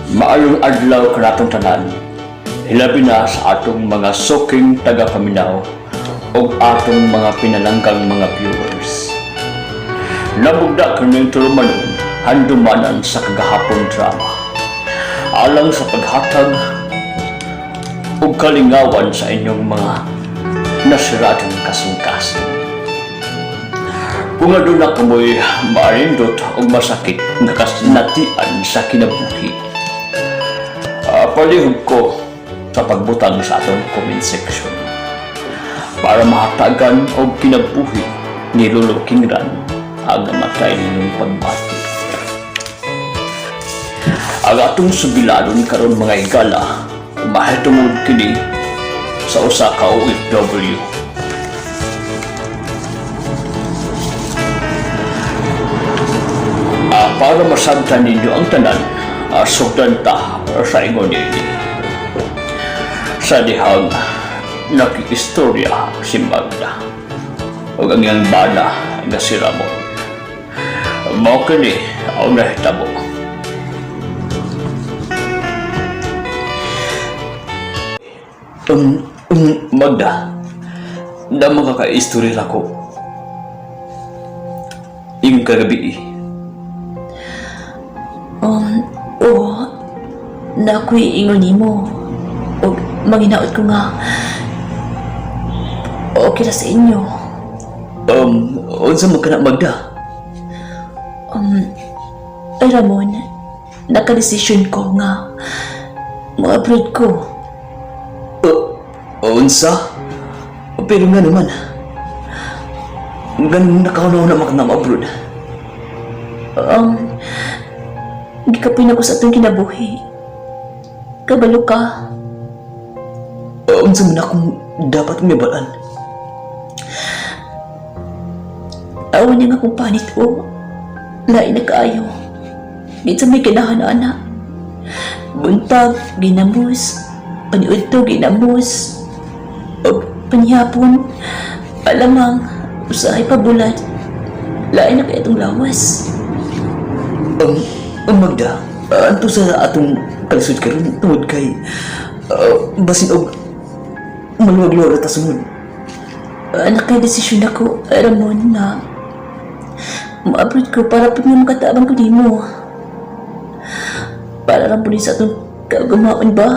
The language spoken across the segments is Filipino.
Maayong adlaw kanatong tanan. Hilabi na sa atong mga suking taga-paminaw o atong mga pinalanggang mga viewers. Nabugda kaming tulumanon handumanan sa kagahapon drama. Alang sa paghatag o kalingawan sa inyong mga nasiradong kasing-kasing. Kung ano na kamoy maarindot o masakit na kasinatian sa kinabuhi, palihog ko sa pagbutang sa atong comment section para mahatagan o kinabuhi ni Lolo Kingran ang namatay ninyong pagbati. Ang atong subilanon karon mga igala, mahitungod kini sa usa ka OFW. Para masabtan ninyo ang tanan, sugdan ta sa ingon ini. Sa dihang nakikistorya si Magda o ang iyang bana nga si Ramon. Mao kini ang nahitabo. Magda, na makaka-istorya ko yung kagabi. Na ako'y ingon nimo o manginaot ko nga okay na sa inyo. Unsa man kana Magda? Ay Ramon, nakadesisyon ko nga ma-abroad ko. Unsa? Pero nga naman, ganun nakaunaw na ma-abroad. Gikapoy na ko sa atong kinabuhi. Kabalo ka. Unsa man akong dapat mibalaan? Awan niya nga akong panit o lain na kaayo. Minsan may kinahan anak. Buntag, ginamos. Paniudto, ginamos. O panihapon. Alamang, usahay pabulat. Lain na kaya itong lawas. Magda, anto sa atong kalisod karon tungod kay basin og maluwag-luwag ta sunod. Nakadesisyon ako, Ramon, na ma-abroad ko para pag nga makatabang ko di mo. Para lang po sa itong kagamaon ba?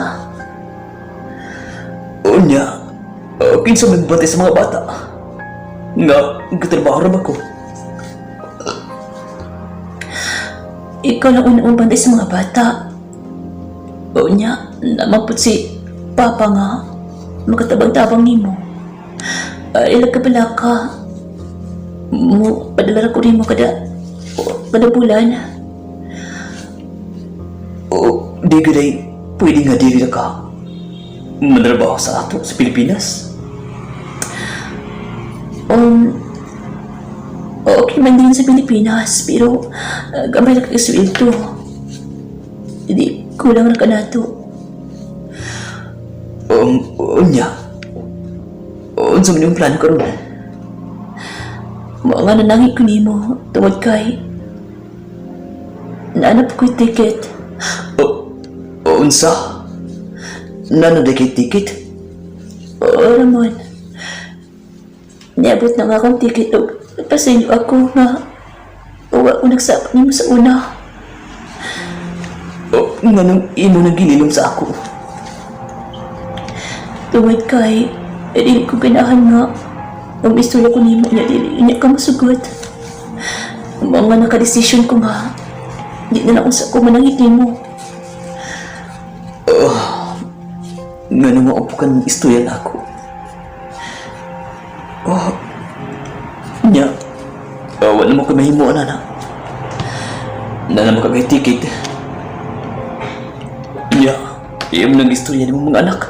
Unya, kinsa magbantay sa mga bata? Nga, katrabaho rin ako. Ikaw lang unang bantay sa mga bata. O niya, namapot si Papa nga, makatabang-tabang ni mo. Ilag ka pala ka. Padala ko rin mo kada bulan. Di gaday, pwede nga diri na ka. Mandrabaho sa ato sa Pilipinas. Okay man din sa Pilipinas, pero gamay na kag-sweldo. Hindi, kulang na ka na ito. Unya, unsa man yung plano karon? Mga nanangin ko nimo tungod kay naanap ko'y ticket. Unsa? Nanadikit ticket? Ramon, niabot na nga akong ticket o pasinyo ako nga uwa ko nagsapak nimo sa una. Nga nung imo nang gililom sa ako. Tungod kay dili ko ganahan nga ang istorya ko nimo niya dili niya ka masugot. Mga nakadesisyon ko nga di na lang sa ko manangit nimo. Nga nung maupukan ng istorya na ako. Nya, wala mo kamahimo na. Na naman kagay ticket. Nya, iyong nang istorya ni mong mga anak.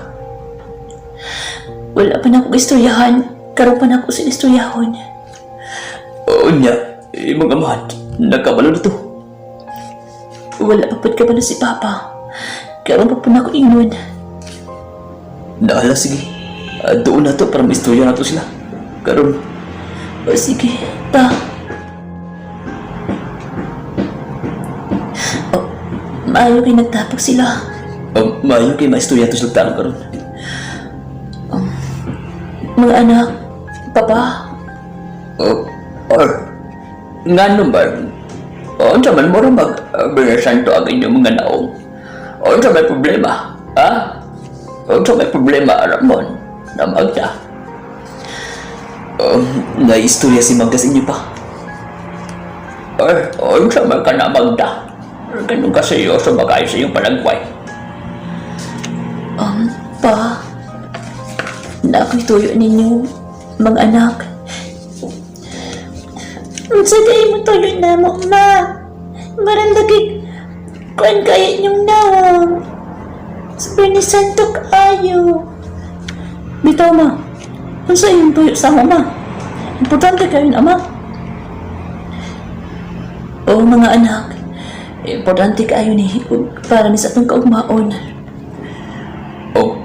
Wala pa na akong istoryahan, karon pa na ako sa istoryahon. Nya, iyong amahan, nagkabalo na to. Wala pa ka pa na si Papa, karon pa na ako ingon. Naala, sige. Doon na to para maistorya na to sila. Karon. O sige, ta. maayo kay nagtapok sila. Maayo kay maistorya to sila talo karon. Mga anak, papa, Or, nga naman, unsa man mo rin mag-binasan to ang inyong mga naong? Unsa may problema, ha? Unsa may problema, Ramon, na Magda? Naistorya si Magda sa inyo pa? Unsa man ka na Magda? Ganun ka seryoso ba kayo sa iyong palagway? pa, na ako'y tuyo ninyo, mga anak. Unsa kayo mo tuyo na mo, ma? Marandagig, kuan kaya inyong nawang. Sabi ni Santo kayo. Bitaw, ma. Unsa yung tuyo sa mo, ma? Importante kayo na, ma. O mga anak, importante kayo ni para ni sa itong kaugmaon.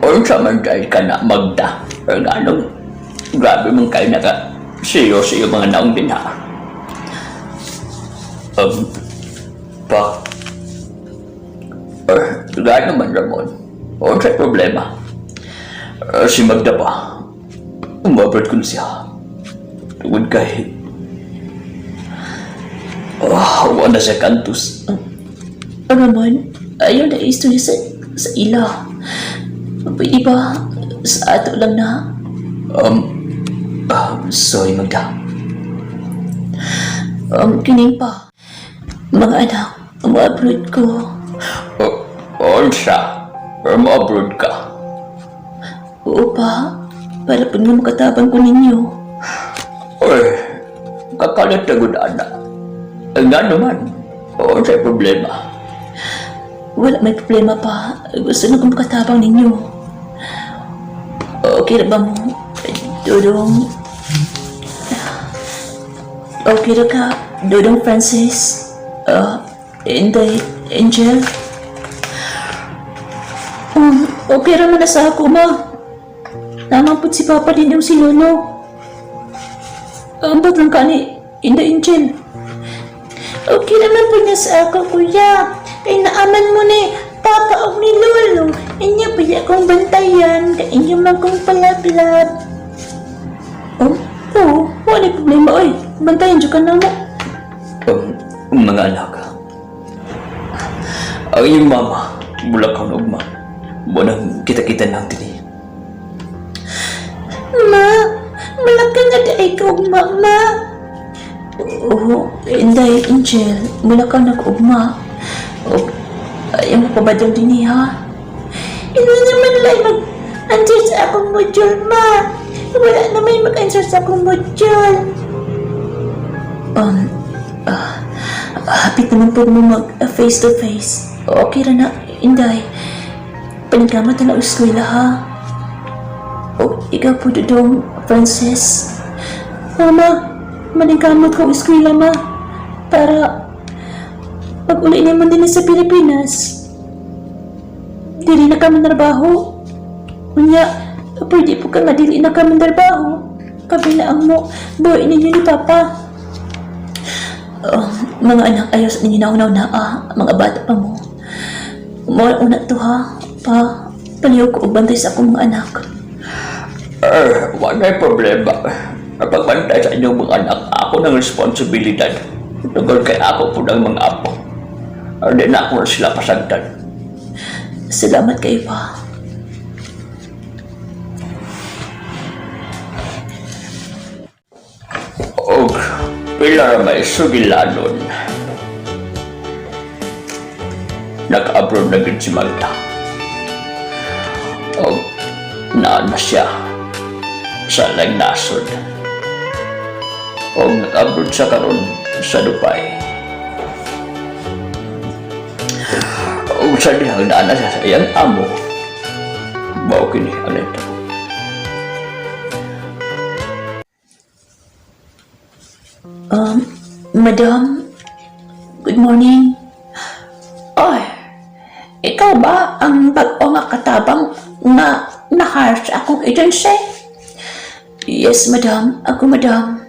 Unsa man dahil ka na Magda? Anong grabe man kayo naka seryoso yung mga naong din ha? Pa, gano'n man Ramon, unsa problema? Si Magda pa, umabot ko na siya. Tungod kay, wala siya kantus. Ramon, ayaw na istorya sa ila. Pwede ba sa ato lang na? Sorry Magda. Kining pa. Mga anak, ma-abroad ko. Unsa? Ma-abroad ka? Oo pa, para pag nga makatabang ko ninyo. Kakalit na gudana. Nga naman, unsa'y problema? Wala may problema pa. Gusto na kong makatabang ninyo. Okay na ba mo, Dodong? Okay na ka, Dodong Francis? Inday, Angel? Okay naman na sa ako, ma. Naman po si Papa din yung si Lolo. Ba't lang ka ni Inday, Angel? Okay naman po niya sa ako, kuya. Kaya naaman mo ni Papa o ni Lolo. Inyo pa akong bantayan. Kaya inyo man kong palapilap. Oo, wala problema, oy. Bantayan dyan ka na mo. Mga anak, ang iyong mama, bulak kang ugma. Munang kita-kita lang din. Ma, malaki nga di ay kaugma, ma. Oo, Inday, Angel, mula ka nag-ugma. Ayaw mo pa ba daw din ha? Hindi naman lang mag-answer sa akong module, ma. Wala naman mag-answer sa akong module. Hapit naman po mo mag-face to face. Okay ra na, Inday. Panagkamat na uskwela ha. Ikaw po Dodong Francis. Mama, maningkamot ko uskwela, ma. Para pag uli naman din sa Pilipinas, dili na kami narbaho. Kunya, pwede po ka nga dili na kami narbaho. Kabilaan mo, buhay ninyo ni Papa. Mga anak, ayaw sa ninyo na mga bata pa mo. Una to ha, pa, paliw ko bantay sa akong mga anak. Wala problema. Pagpantay sa inyong mga anak, ako ng responsibilidad. Tungkol kay ako po ng mga apo. Hindi na ako sila pasagdan. Salamat kayo pa. Pilar may sugilanon. Nag-abroad na gid si Magda. Naan na siya sa nasod. Nag-abroad siya karon sa Dubai. Sa dihang naan na siya sa iyang amo. Bao kini alento. Madam, good morning. Oy, ikaw ba ang bago nga katabang na nahire sa akong agency? Yes, madam. Ako, madam.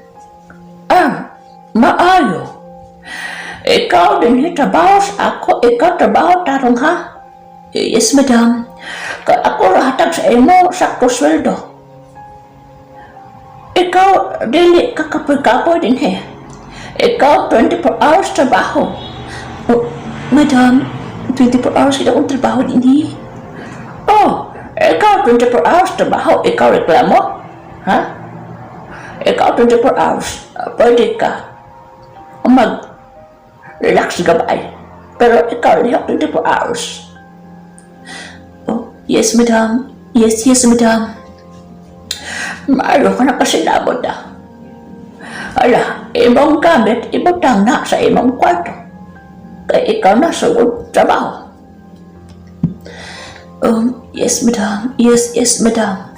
Maayo. ikaw din trabaho sa ako, ikaw trabaho tarong ha? Yes, madam. Kaya ako rahatag sa imo sakto sweldo. Ikaw, dili ka kapoy-kapoy din he. Ikaw, 24 hours trabaho. Oh, madam, 24 hours kita akong trabaho din he. Oh, ikaw, 24 hours trabaho. Ikaw reklamo? Ha? Ikaw, 24 hours. Pwede ka. Mag-relax gabay. Pero ikaw, lihok 24 hours. Oh, yes, madam. Yes, madam. Maayo ka na kasi labod na. Ala, imong gamit, ibutang na sa imong kwarto. Kaya ikaw na sugod trabaho. Yes, madam. Yes, madam.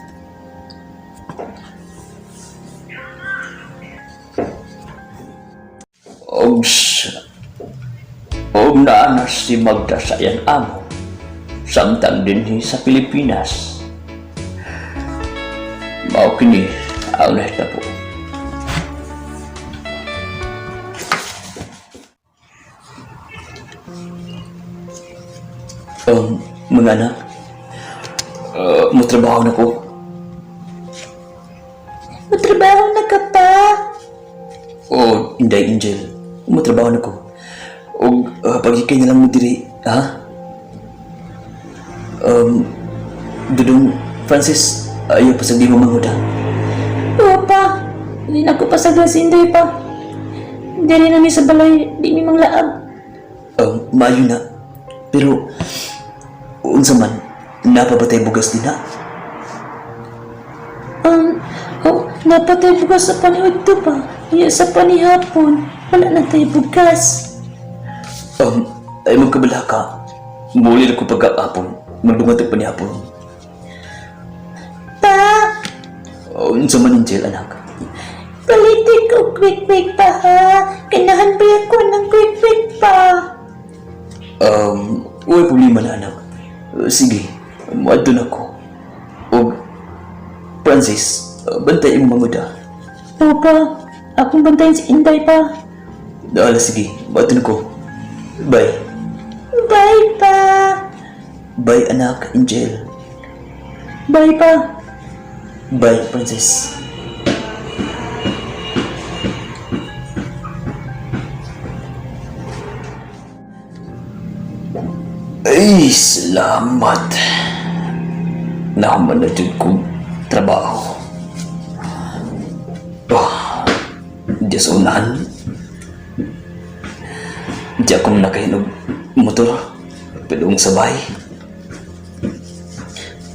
Og naanas si Magda sa iyan amo, samtang dinhi sa Pilipinas. Mao kini ang nahitabo. Mga anak, matrabaho na ko. Matrabaho na ka pa? Oh, Inday Angel, matrabaho na ko. O pag-ikay na lang mo diri, ha? Dudong, Francis, ayaw pa sa di mo manguda. Oo pa. Hindi na ko pa sa glasinday pa. Hindi rin namin sa balay, di mi mang laag. Maayo na. Pero, unsa man, napabatay bugas din na. Napatay bugas sa panihod to pa. Iya sa panihapon, wala na tayo bugas. Ay magkabala ka. Muli ko pagkakapon. Magdungatag pa ni hapon. Pa! Unsa man Angel, anak? Palitin ko quick pa ha. Kinahan ba ako ng quick pa? Uy, problema na anak. Sige, maadto na ko. O, Francis, bantay mo manguda. Pa, akong bantayin si Inday pa. Sige, maadto na ko. Bye. Bye pa. Bye anak, Angel. Bye pa. Bye, Francis. Ay, salamat. Naman na dyan kong trabaho. Diyos unahan. Di akong nakahinog motor. Pilong sabay.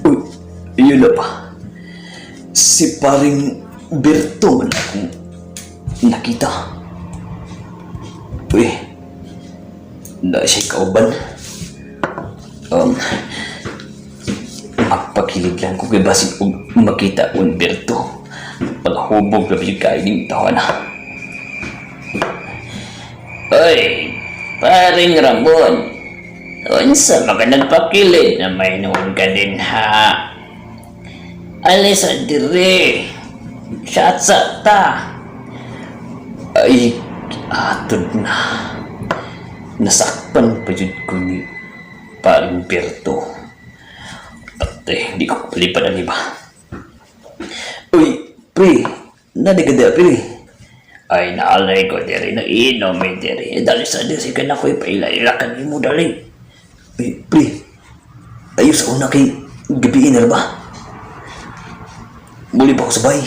Uy, yun na pa. Si paring Berto man akong nakita. Uy, na siya'y kauban. Ang paghilig lang ko kay basig kung makita kong Berto. Palahubog na bigay kainin tawa na. Oy, paring Ramon. Unsa maka nagpakilig na may noon ka din ha? Alis sa dire. Syatsa ta. Ay, atod na. Nasakpan pa jud ko ni paring Berto. Pati, di ko palipad ang iba. Uy, pre, nadigada pre. Ay, naalay ko diri, nainom eh diri. Dali sa diri ka na ko'y paila-ilakan mo dali. Uy, pre, ayos ako na kay gabiin na ba? Muli pa ako sabay.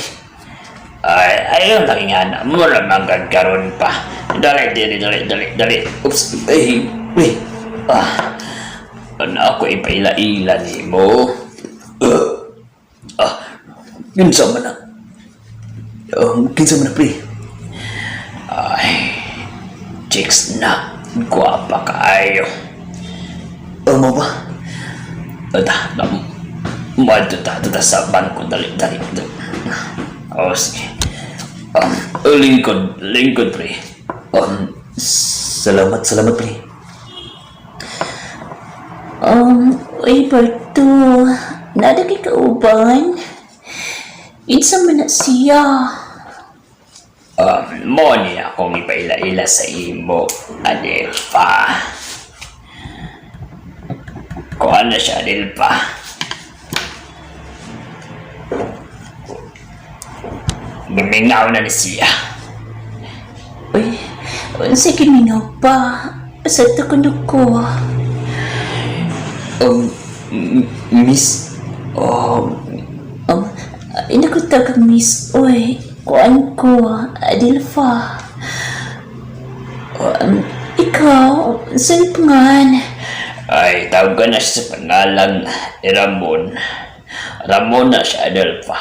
Ay, ayun lagi nga na. Mura magagkaroon pa. Dali. Oops, ay, pre. Ano ako ipaila-ila ni mo? Kinsa man na. Kinsa man na, pre. Ay, chicks na. Guwapa kaayo. Mo ba? Madto sa bangko. Dali. Sige. Lingkod, pre. Salamat, pre. Uy, Berto. Nada kay kauban. Insa man na siya. Mo niya akong ipaila-ila sa imo, Adelfa. Kuha na siya, Adelfa. Gumingaw na siya. Uy, unsa giminaw pa? Sa tukundok ko. Miss, Ina ko tagang miss. Uy, kuan ko, Adelfa. Ikaw, saan pangan? ay tawag ka na siya sa pangalan ni Ramon. Ramon na siya, Adelfa.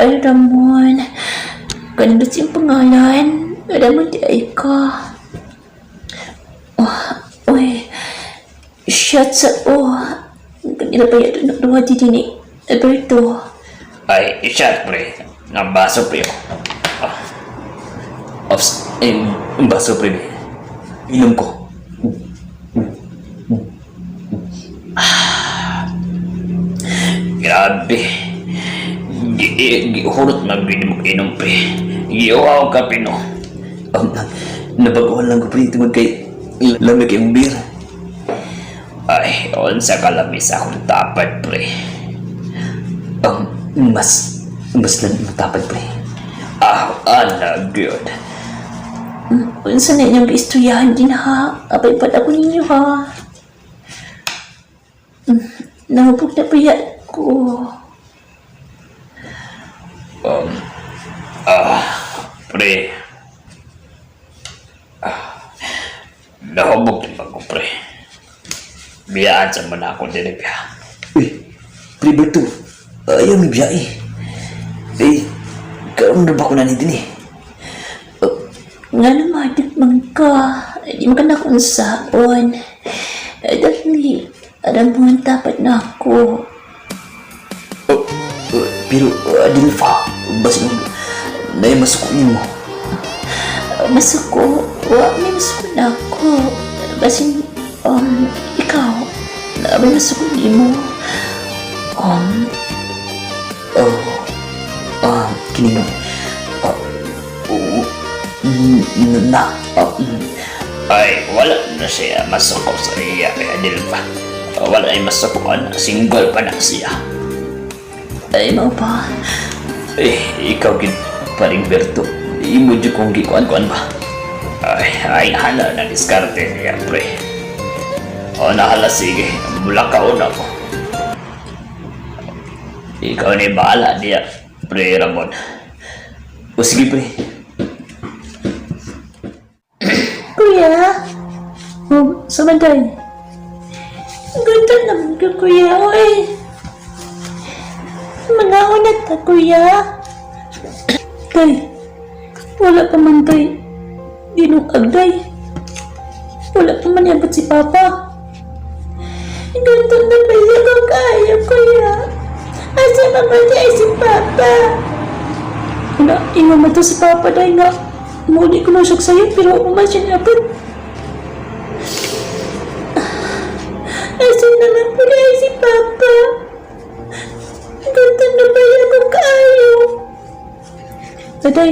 Ay, Ramon. Kanina siyang pangalan. Ramon di ay ka. Uy, shot sa kanina pa yato na duwa di din Alberto. Ay, shot pre. Ng baso pre. Ang baso pre. Inom ko. Grabe. Gihurot na binom pre. Giyaw ka pino. Nabaguhan lang ko pre tungod kay lamig yung beer. Ay, onsa kalamis akong tapad pre. Mas lang matapad pre. Ana good. Unsa na inyong istoryahan din ha? Abay pa ako ninyo ha? Nahubog na paya ko. Pre. Nahubog din ako pre. Biyaan sa mana ako din biya. Uy, pre Berto, ayaw may biya eh. Karoon na ba ako nanin din eh? Nga naman, man ka. Di mo ka na kung saan. Dali, alam mo ang tapat na ako. Pero Adelfa, basta may masukunin mo. Masuko, may masuko na ako. Basin, ikaw, may masuko di mo. Kining Ay, wala na siya masuko sa iya kaya Adelfa. Wala ay masukuan. Single pa na siya. Ay, mo pa. Ikaw gid paring Berto. Imo di kong gikuan-kuan ba? Ay, hala na diskarte niya, pre. Nahala, sige. Mula kauna ko. Ikaw ni bahala niya, pre Ramon. O sige pre. Kuya? Samanday. Ganda naman ka, kuya. Uy. Manahon na ta, kuya. Tay, wala pa man tay. Dinugagday. Wala pa man yabot si Papa. Ganto na ba siya kung kaya, kuya? Asa mamatay si Papa? Ingon mo to si Papa dahil nga muli ko lusok sa'yo pero uman siya nabot. Asa naman po dahil si Papa? Ganto na ba yan kung kaya? Daday,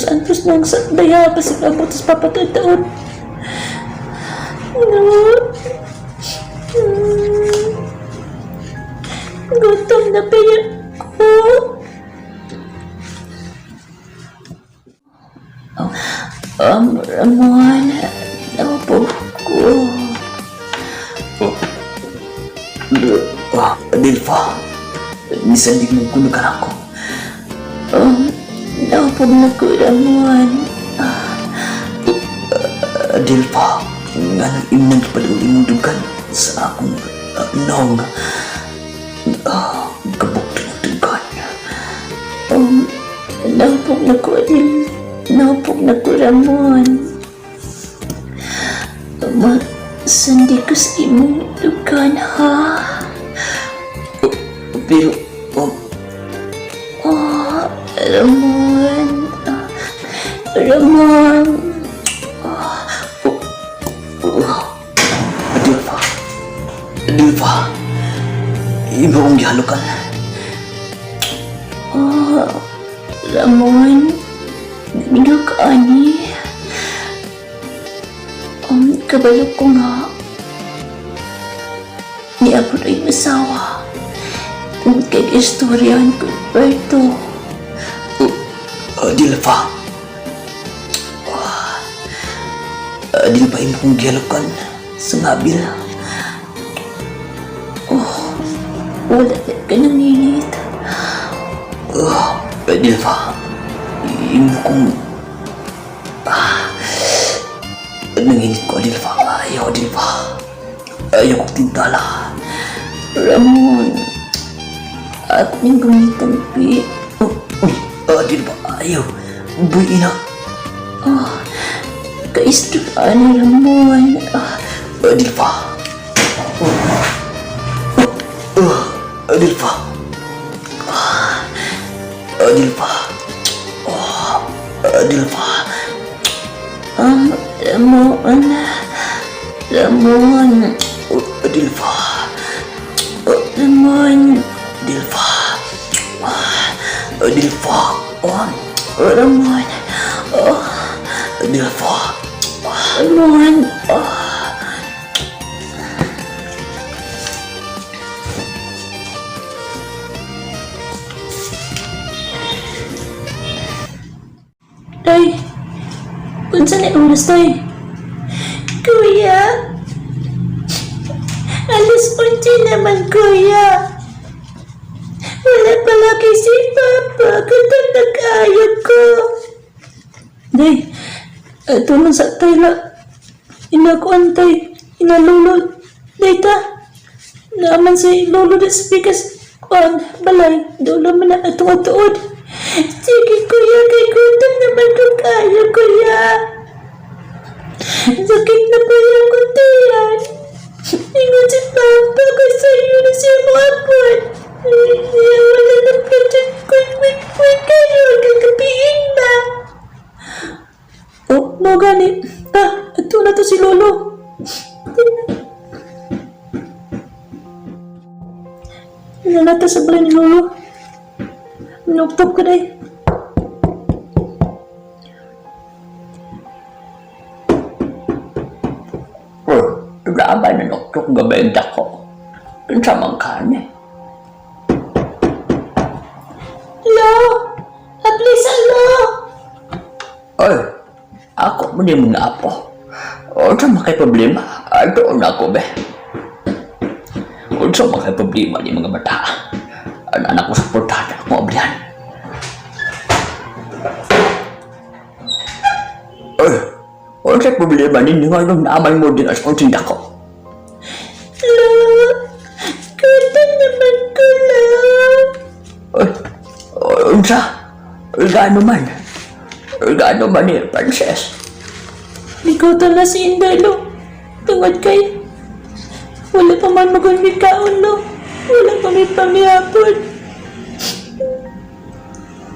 antos nang sa daya kasi abot sa Papa taon. Gutom na ba yan ko? Ramon, napog ko. Adelfa, nisan di mo kunukan ako. Napog na ko, Ramon. Adelfa, nga nang imnang ipaduli mong dugan sa akong nong kabuk ng dugan. Napog na ko, Adil. Napog na ko, Ramon. Sandi ko sa imong dugan, ha? Pero, Ramon. Ramon. Adelfa, imo kong gihalukan. Ramon, naminaw ka ani. Kabalo ko nga. Niabot ay masawa. Tungkol kay istoryahan ko, Berto. Dilpa. Dilpa imo kong giyalukan sa ngabil. Wala ka nanginit. Dilpa, imo kong... nanginit ko, Dilpa. Ayaw, Dilpa. Ayaw kong tintala. Ramon, ako niyang gumitan, Pi. Dilpa, ayaw. Buhay ina. Kaistoryahan ni Ramon. Dilpa. Dilpa. Dilpa. Dilpa. Ramon. Ramon. Dilpa. Ramon. Dilpa. Dilpa. Ramon. Dilpa. Ramon. Tay, unsa na oras, Tay? Kuya? Alas 11 naman, Kuya. Wala pala kay si Papa. Katang nag-ayag ko. Day, ito lang sa Tay la. Inakuan, Tay. Inalulod. Day ta. Naaman si Lolo na speakers. Kuan, balay. Dulo man na atuwa-tuod. Sige, Kuya. Kay gutom naman kung kaya, Kuya. Sakit na pa yung kuntiyan. Ingat si Papa kasi sa'yo na siya makapon. Wala na pa dyan quick kayo. Kagabihin ba? Mo gani. Ito na to si Lolo. Ano na to sa balay ni Lolo? Minuptop ka day. Drama na noktok gabenda ko. Pinsa man kani. Lo! Please, Lo! Oy, ako mo ni mga apo. O sa makay problema, doon ako be. O sa makay problema ni mga bata. Anak ko suportahan ako ablihan. Oy, o sa problema ninyo ngayon naman mo din as kong tinda ko. Lo! Gutom naman ko, Lo! Unsa? Gano man ni Princess? Ikaw tala si Inday, Lo. Tungod kay wala pa man magulikaon, Lo. Wala pa may pamiyapon.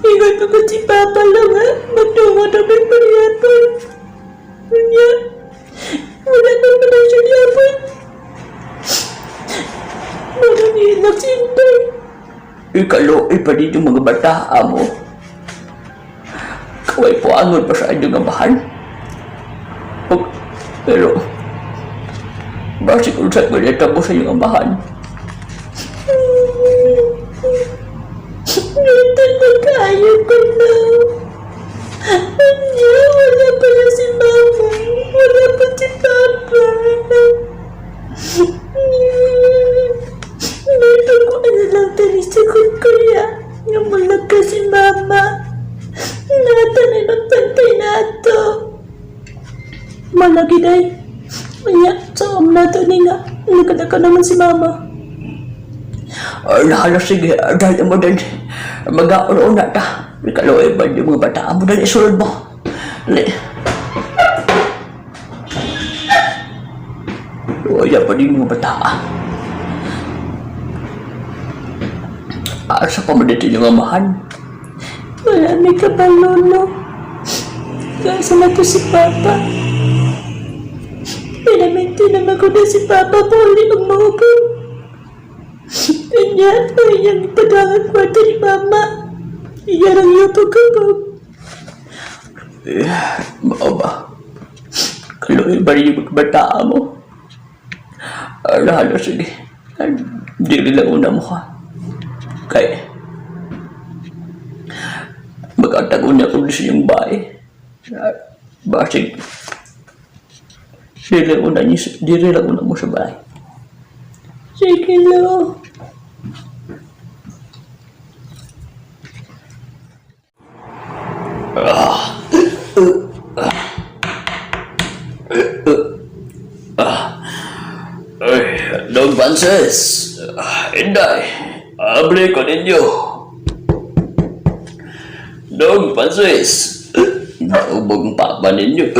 Ingat ko si Papa, Lo, ha? Magtungo na may pamiyapon. Kanya, wala pa man ang siya yapon. Wala niinak si Inday. Ikalo, ipalit yung mga bata mo. Kaway po anod pa sa inyong amahan. Pero, basik unsat malita mo sa inyong amahan. Ito na kayo ko, Lo. Kanya, wala pa na si Mama. Wala pa si Papa. Dito ko ano lang tanisagot ko ya. Yung malaga si Mama. Natanay ng pantay na ito. Malagi day. Kaya sa nato ni nga. Nagkadaka naman si Mama. Nahala sige, dahil mo din. Mag-aon na ta. Ikalo, iba yung mga bata mo dahil isulod mo. Dali. Luwaya pa din yung mga bata. Asa pa mo dito yung amahan? Marami ka ba, Lolo? Kasa na ko si Papa. Pinaminti naman ko na si Papa po ulit ang maupo. Kanya, ay niyang ipadangan kwarto ni Mama. Iyan ang iyong pagkabag. Mao ba? Kaluhin ba rin yung magbataan mo? Hala, sige. Di rin lang una mo ka. Kaya, magkatago niya kung di siyang bahay. Basig, di rin lang una mo sa bahay. Sige lang. Dog Francis, Inday, abli ko ninyo. Dog Francis, naubog pa ba ninyo?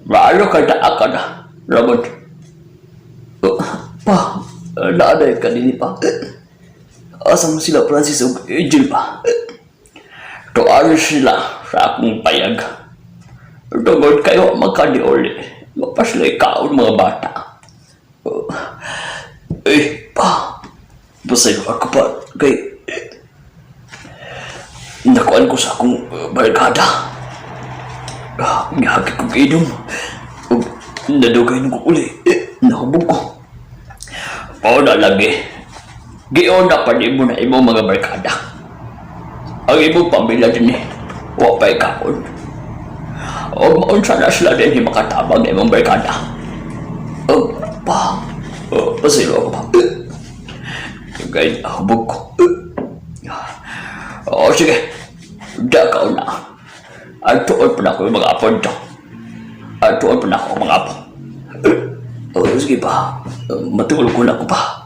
Lalo ka na na, Ramon. Pa, naaday ka din pa. Asam sila Francis o Angel pa. Tuwalo sila sa akong payag. Tungod kayo magkadiuli. Mapaslay kaon mga bata. Pa, basayo ako pa kay nakuan ko sa akong barkada. Gihagit ko kainom. Nadugay nung ko uli. Nahubog ko. O na lagi. Giyon na pa mo na imong mga barkada. Ang imong pamilya din wapay kaon. O maunsa na sila din makatabang na imong barkada. Pa, basayo ako pa. Kaya nahubog ko. O sige. Dakaw na. Atuon pa na ako yung mga apo nito. Atuon pa na ako mga apo. Sige pa, matulog ko na ako pa.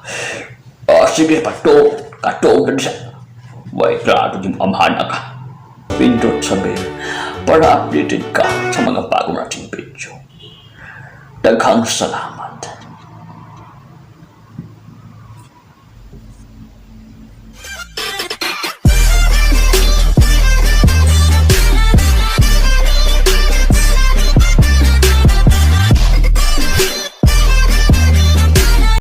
Sige, katuog na siya. May klaro yung amahan ka. Pindot sa bell para updated ka sa mga bago nating video. Daghang salamat.